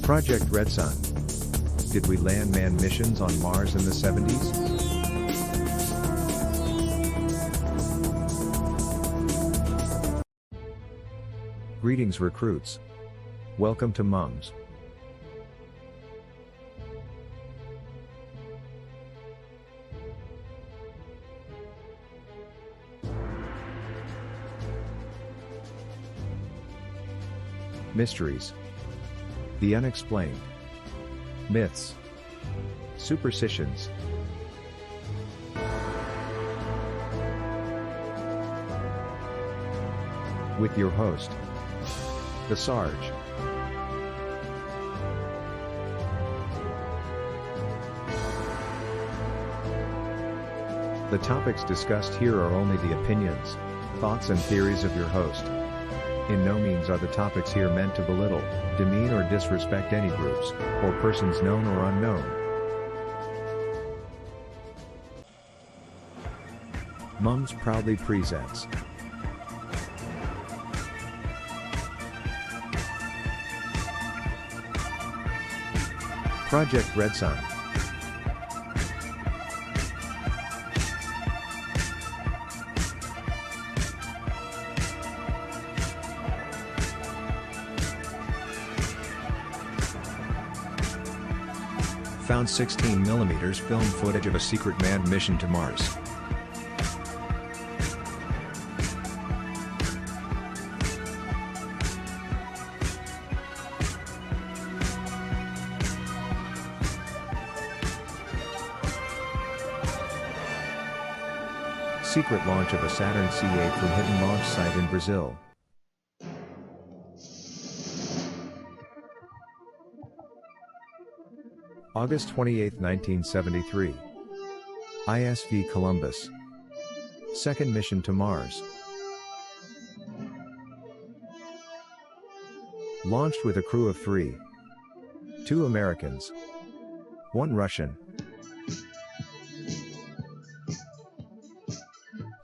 Project RedSun. Did we land manned missions on Mars in the 70s? Greetings recruits. Welcome to MUMS. Mysteries. The unexplained. Myths. Superstitions. With your host, the Sarge. The topics discussed here are only the opinions, thoughts and theories of your host. In no means are the topics here meant to belittle, demean or disrespect any groups, or persons known or unknown. MUMS proudly presents Project RedSun. Found 16mm film footage of a secret manned mission to Mars. Secret launch of a Saturn C8 from hidden launch site in Brazil. August 28, 1973. ISV Columbus. Second mission to Mars. Launched with a crew of 3. 2 Americans. 1 Russian.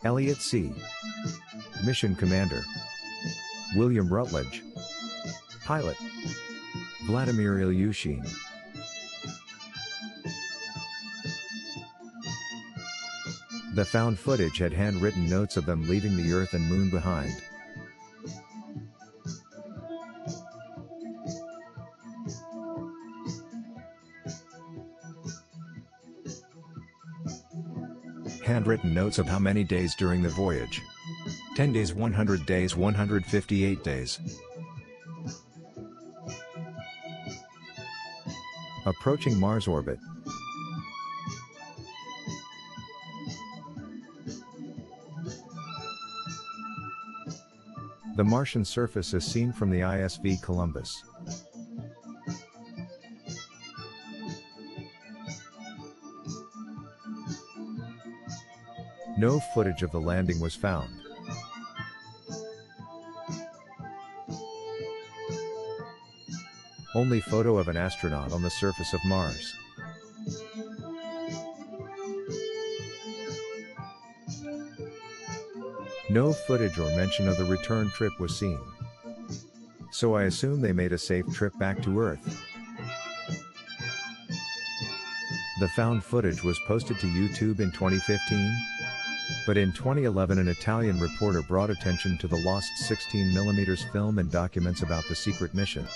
Elliot C. Mission Commander. William Rutledge. Pilot. Vladimir Ilyushin. The found footage had handwritten notes of them leaving the Earth and Moon behind. Handwritten notes of how many days during the voyage. 10 days, 100 days, 158 days. Approaching Mars orbit. The Martian surface is seen from the ISV Columbus. No footage of the landing was found. Only photo of an astronaut on the surface of Mars. No footage or mention of the return trip was seen. So I assume they made a safe trip back to Earth. The found footage was posted to YouTube in 2015. But in 2011 an Italian reporter brought attention to the lost 16mm film and documents about the secret mission.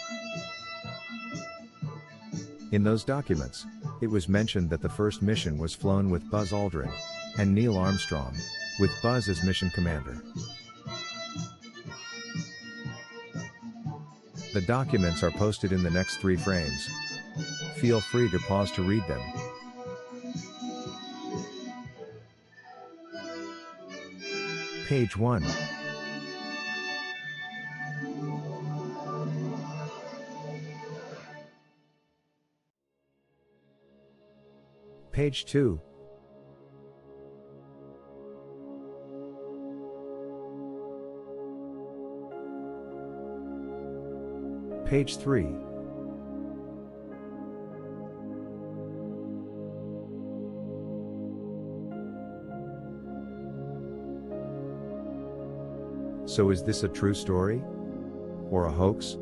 In those documents, it was mentioned that the first mission was flown with Buzz Aldrin and Neil Armstrong, with Buzz as mission commander. The documents are posted in the next 3 frames. Feel free to pause to read them. Page 1. Page 2. Page 3. So is this a true story? Or a hoax?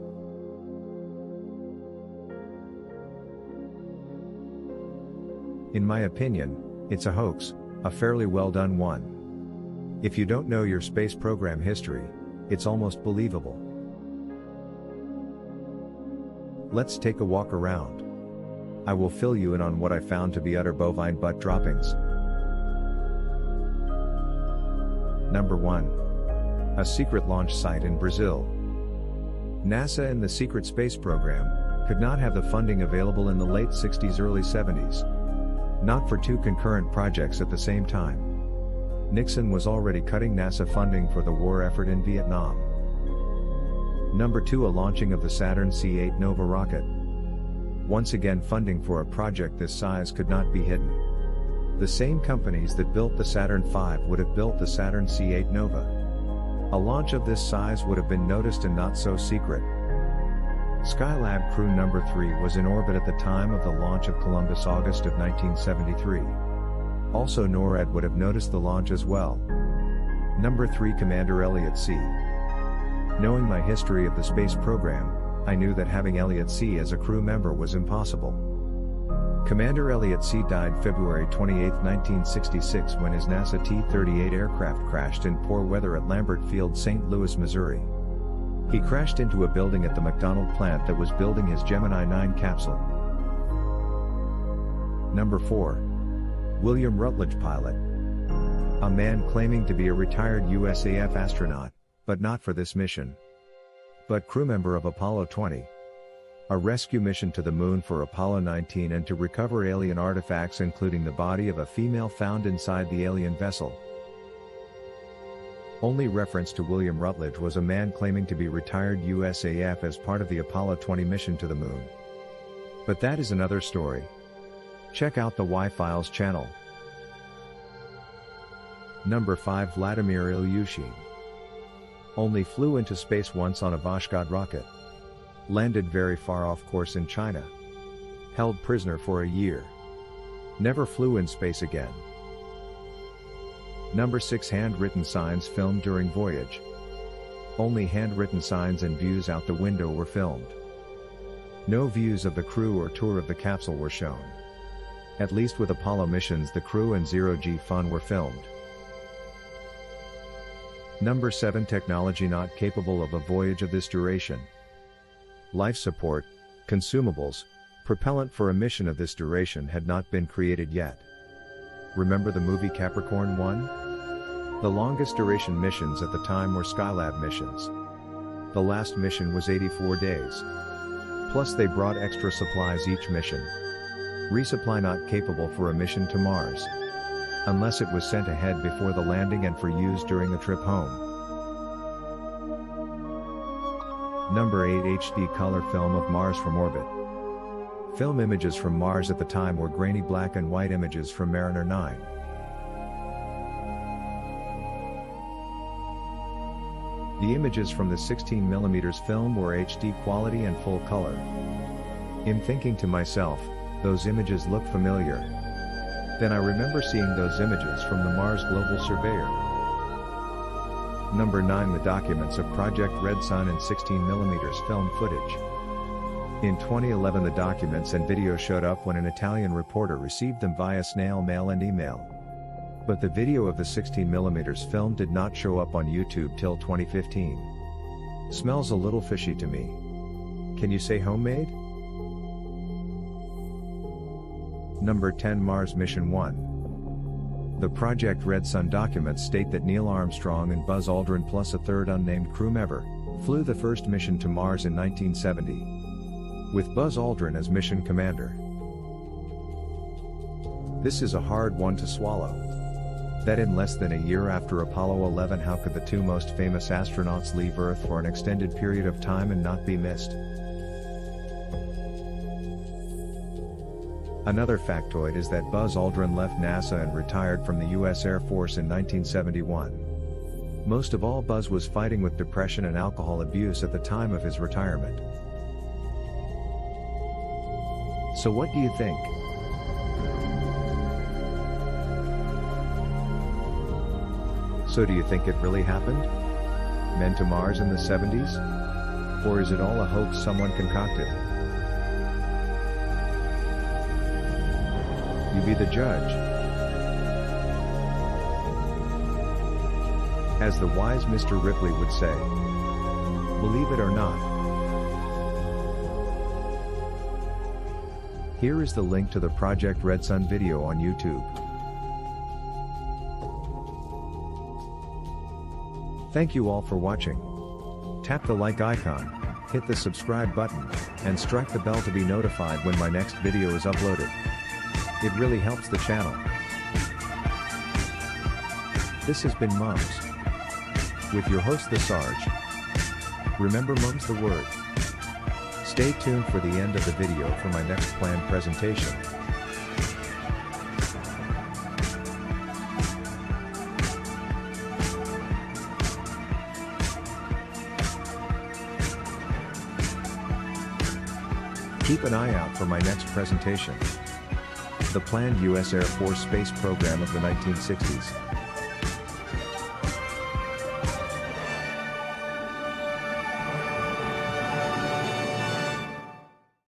In my opinion, it's a hoax, a fairly well done one. If you don't know your space program history, it's almost believable. Let's take a walk around. I will fill you in on what I found to be utter bovine butt droppings. Number 1. A secret launch site in Brazil. NASA and the secret space program could not have the funding available in the late 60s early 70s. Not for two concurrent projects at the same time. Nixon was already cutting NASA funding for the war effort in Vietnam. Number 2. A launching of the Saturn C8 Nova rocket. Once again, funding for a project this size could not be hidden. The same companies that built the Saturn V would have built the Saturn C8 Nova. A launch of this size would have been noticed and not so secret. Skylab crew number 3 was in orbit at the time of the launch of Columbus, August of 1973. Also NORAD would have noticed the launch as well. Number 3. Commander Elliot C. Knowing my history of the space program, I knew that having Elliot C. as a crew member was impossible. Commander Elliot C. died February 28, 1966 when his NASA T-38 aircraft crashed in poor weather at Lambert Field, St. Louis, Missouri. He crashed into a building at the McDonnell plant that was building his Gemini 9 capsule. Number 4. William Rutledge, pilot. A man claiming to be a retired USAF astronaut, but not for this mission. But crew member of Apollo 20. A rescue mission to the moon for Apollo 19 and to recover alien artifacts, including the body of a female found inside the alien vessel. Only reference to William Rutledge was a man claiming to be retired USAF as part of the Apollo 20 mission to the moon. But that is another story. Check out the Y-Files channel. Number 5. Vladimir Ilyushin. Only flew into space once on a Voskhod rocket. Landed very far off course in China. Held prisoner for a year. Never flew in space again. Number 6. Handwritten signs filmed during voyage. Only handwritten signs and views out the window were filmed. No views of the crew or tour of the capsule were shown. At least with Apollo missions, the crew and zero-G fun were filmed. Number 7. Technology not capable of a voyage of this duration. Life support, consumables, propellant for a mission of this duration had not been created yet. Remember the movie Capricorn 1? The longest duration missions at the time were Skylab missions. The last mission was 84 days. Plus they brought extra supplies each mission. Resupply not capable for a mission to Mars. Unless it was sent ahead before the landing and for use during the trip home. Number 8. HD color film of Mars from orbit. Film images from Mars at the time were grainy black and white images from Mariner 9. The images from the 16mm film were HD quality and full color. In thinking to myself, those images look familiar. Then I remember seeing those images from the Mars Global Surveyor. Number 9. The documents of Project RedSun and 16mm film footage. In 2011 the documents and video showed up when an Italian reporter received them via snail mail and email. But the video of the 16mm film did not show up on YouTube till 2015. Smells a little fishy to me. Can you say homemade? Number 10. Mars Mission 1. The Project RedSun documents state that Neil Armstrong and Buzz Aldrin plus a third unnamed crew member flew the first mission to Mars in 1970, with Buzz Aldrin as mission commander. This is a hard one to swallow. That in less than a year after Apollo 11, how could the two most famous astronauts leave Earth for an extended period of time and not be missed? Another factoid is that Buzz Aldrin left NASA and retired from the U.S. Air Force in 1971. Most of all, Buzz was fighting with depression and alcohol abuse at the time of his retirement. So what do you think? So do you think it really happened? Men to Mars in the 70s? Or is it all a hoax someone concocted? You be the judge. As the wise Mr. Ripley would say, believe it or not. Here is the link to the Project RedSun video on YouTube. Thank you all for watching. Tap the like icon, hit the subscribe button, and strike the bell to be notified when my next video is uploaded. It really helps the channel. This has been Mums, with your host the Sarge. Remember Mum's the word. Stay tuned for the end of the video for my next planned presentation. Keep an eye out for my next presentation. The planned U.S. Air Force space program of the 1960s.